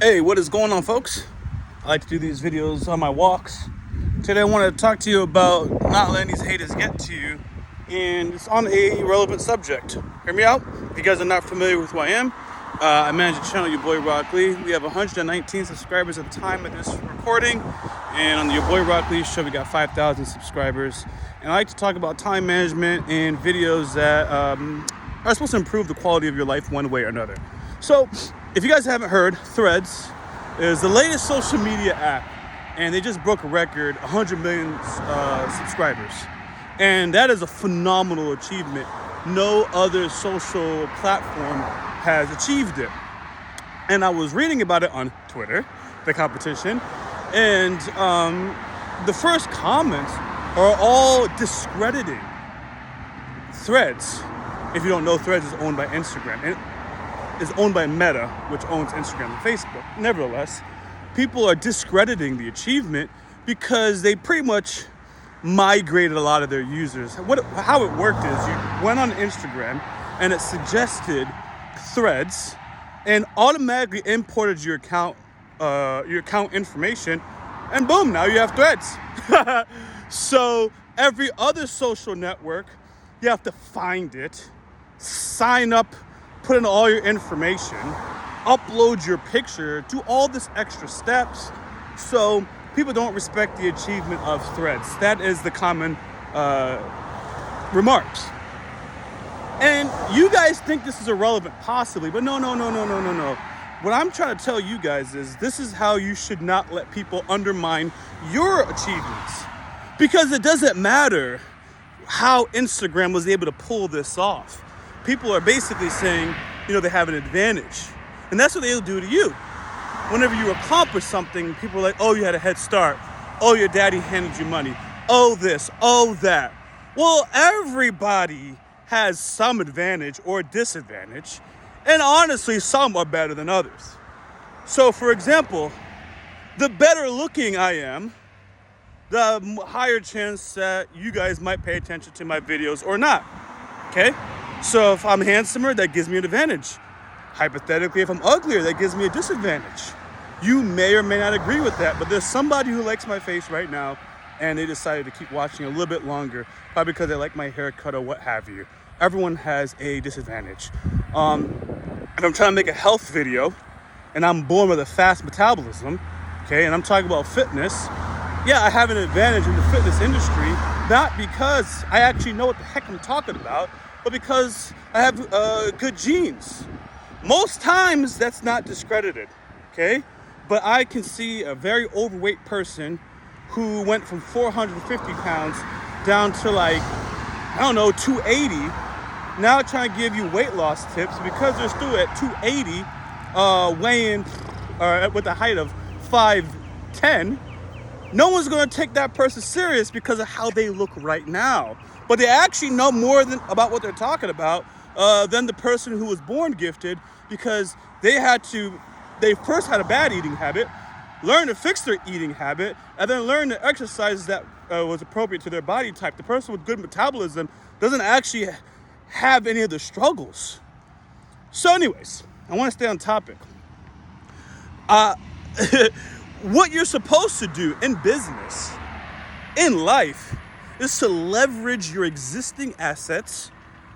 Hey, what is going on, folks? I like to do these videos on my walks. Today I want to talk to you about not letting these haters get to you, and it's on a relevant subject. Hear me out. If you guys are not familiar with who I am, I manage a channel, yaboyrocklee. We have 119 subscribers at the time of this recording, and on the yaboyrocklee show we got 5,000 subscribers. And I like to talk about time management and videos that are supposed to improve the quality of your life one way or another. So, if you guys haven't heard, Threads is the latest social media app, and they just broke a record, 100 million subscribers. And that is a phenomenal achievement. No other social platform has achieved it. And I was reading about it on Twitter, the competition, and the first comments are all discrediting Threads. If you don't know, Threads is owned by Instagram. And is owned by Meta, which owns Instagram and Facebook. Nevertheless, people are discrediting the achievement because they pretty much migrated a lot of their users. How it worked is you went on Instagram and it suggested Threads and automatically imported your account information, and boom, now you have Threads. So every other social network, you have to find it, sign up, put in all your information, upload your picture, do all this extra steps. So people don't respect the achievement of Threads. That is the common remarks. And you guys think this is irrelevant, possibly, but no. What I'm trying to tell you guys is this is how you should not let people undermine your achievements. Because it doesn't matter how Instagram was able to pull this off. People are basically saying, they have an advantage. And that's what they'll do to you. Whenever you accomplish something, people are like, oh, you had a head start. Oh, your daddy handed you money. Oh, this, oh, that. Well, everybody has some advantage or disadvantage. And honestly, some are better than others. So, for example, the better looking I am, the higher chance that you guys might pay attention to my videos or not. Okay? So if I'm handsomer, that gives me an advantage. Hypothetically, if I'm uglier, that gives me a disadvantage. You may or may not agree with that, but there's somebody who likes my face right now, and they decided to keep watching a little bit longer, probably because they like my haircut or what have you. Everyone has a disadvantage. If I'm trying to make a health video, and I'm born with a fast metabolism, okay, and I'm talking about fitness, yeah, I have an advantage in the fitness industry, not because I actually know what the heck I'm talking about, but because I have good genes. Most times that's not discredited, okay? But I can see a very overweight person who went from 450 pounds down to 280, now trying to give you weight loss tips because they're still at 280, weighing with a height of 5'10". No one's gonna take that person serious because of how they look right now. But they actually know more about what they're talking about than the person who was born gifted, because they first had a bad eating habit, learned to fix their eating habit, and then learn the exercises that was appropriate to their body type. The person with good metabolism doesn't actually have any of the struggles. So anyways, I want to stay on topic. What you're supposed to do in business, in life, is to leverage your existing assets,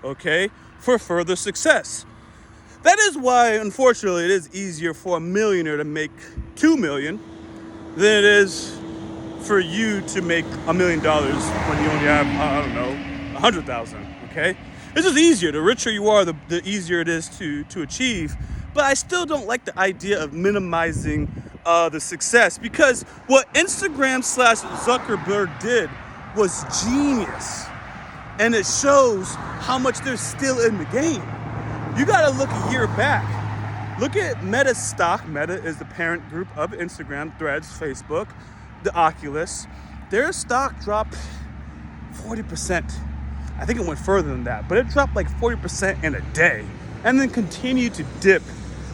okay, for further success. That is why, unfortunately, it is easier for a millionaire to make $2 million than it is for you to make $1 million when you only have, 100,000, okay? It's just easier. The richer you are, the easier it is to achieve. But I still don't like the idea of minimizing the success, because what Instagram/Zuckerberg did was genius, and it shows how much they're still in the game. You gotta look a year back. Look at Meta's stock. Meta is the parent group of Instagram, Threads, Facebook, the Oculus. Their stock dropped 40%. I think it went further than that, but it dropped like 40% in a day and then continued to dip.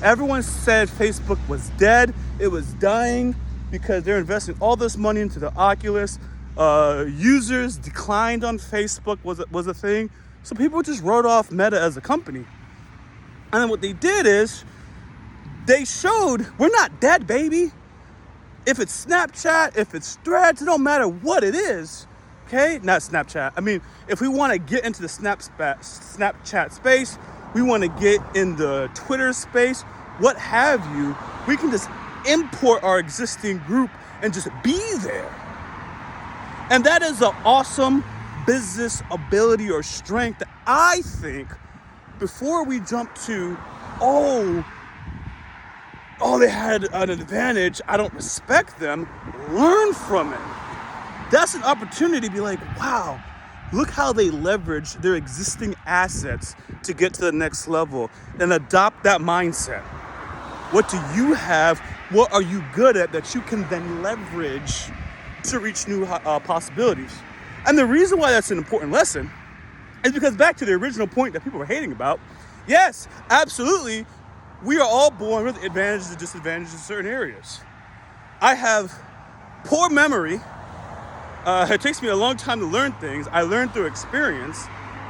Everyone said Facebook was dead. It was dying because they're investing all this money into the Oculus. Users declined on Facebook was a thing. So people just wrote off Meta as a company. And then what they did is they showed we're not dead, baby. If it's Snapchat, if it's Threads, it don't matter what it is, okay? Not Snapchat. I mean, if we want to get into the Snapchat space, we want to get in the Twitter space, what have you, we can just import our existing group and just be there. And that is an awesome business ability or strength that I think before we jump to, oh, they had an advantage, I don't respect them, learn from it. That's an opportunity to be like, wow, look how they leverage their existing assets to get to the next level and adopt that mindset. What do you have? What are you good at that you can then leverage to reach new possibilities? And the reason why that's an important lesson is because back to the original point that people were hating about, yes, absolutely, we are all born with advantages and disadvantages in certain areas. I have poor memory. It takes me a long time to learn things. I learn through experience,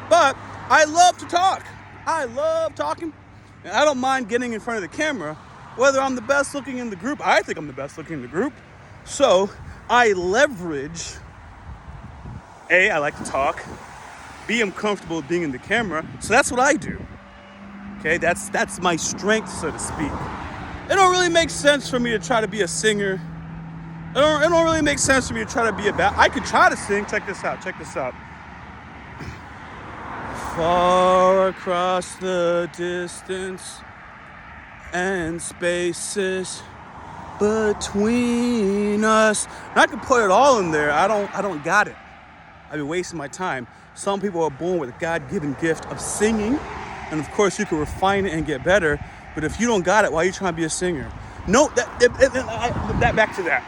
but I love to talk. I love talking, and I don't mind getting in front of the camera, whether I'm the best looking in the group. I think I'm the best looking in the group. So I leverage, A, I like to talk. B, I'm comfortable with being in the camera. So that's what I do. Okay, that's my strength, so to speak. It don't really make sense for me to try to be a singer. It don't really make sense for me to try to be I could try to sing. Check this out. Far across the distance and spaces between us. And I could put it all in there. I don't got it. I'd be wasting my time. Some people are born with a God-given gift of singing. And of course, you can refine it and get better. But if you don't got it, why are you trying to be a singer? No, that back to that.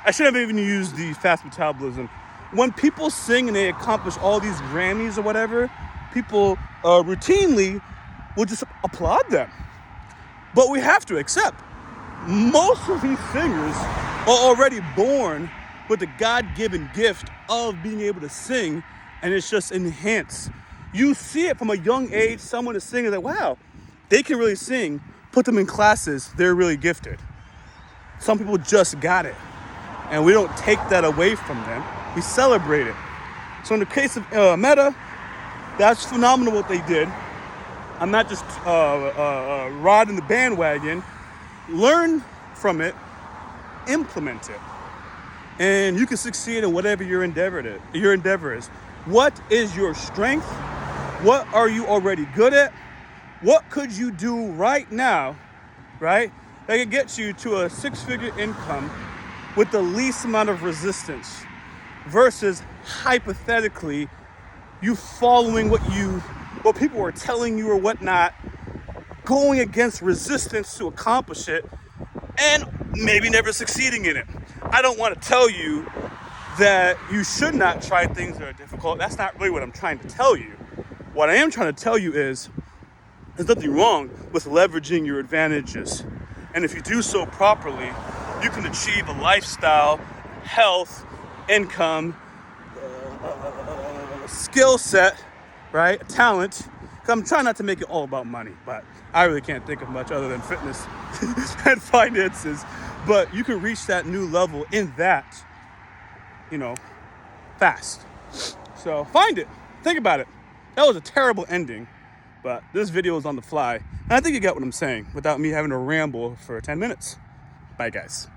I shouldn't have even used the fast metabolism. When people sing and they accomplish all these Grammys or whatever, people routinely will just applaud them. But we have to accept, most of these singers are already born with the God-given gift of being able to sing, and it's just enhanced. You see it from a young age, someone is singing that, wow, they can really sing, put them in classes, they're really gifted. Some people just got it, and we don't take that away from them, we celebrate it. So in the case of Meta, that's phenomenal what they did. I'm not just riding the bandwagon. Learn from it, implement it, and you can succeed in whatever your endeavor is. What is your strength? What are you already good at? What could you do right now, right, that could get you to a six-figure income with the least amount of resistance versus hypothetically you following what people are telling you or whatnot, going against resistance to accomplish it and maybe never succeeding in it. I don't want to tell you that you should not try things that are difficult. That's not really what I'm trying to tell you. What I am trying to tell you is there's nothing wrong with leveraging your advantages. And if you do so properly, you can achieve a lifestyle, health, income, skill set, right? Talent. I'm trying not to make it all about money, but I really can't think of much other than fitness and finances. But you can reach that new level in that, fast. So find it. Think about it. That was a terrible ending, but this video is on the fly. And I think you get what I'm saying without me having to ramble for 10 minutes. Bye, guys.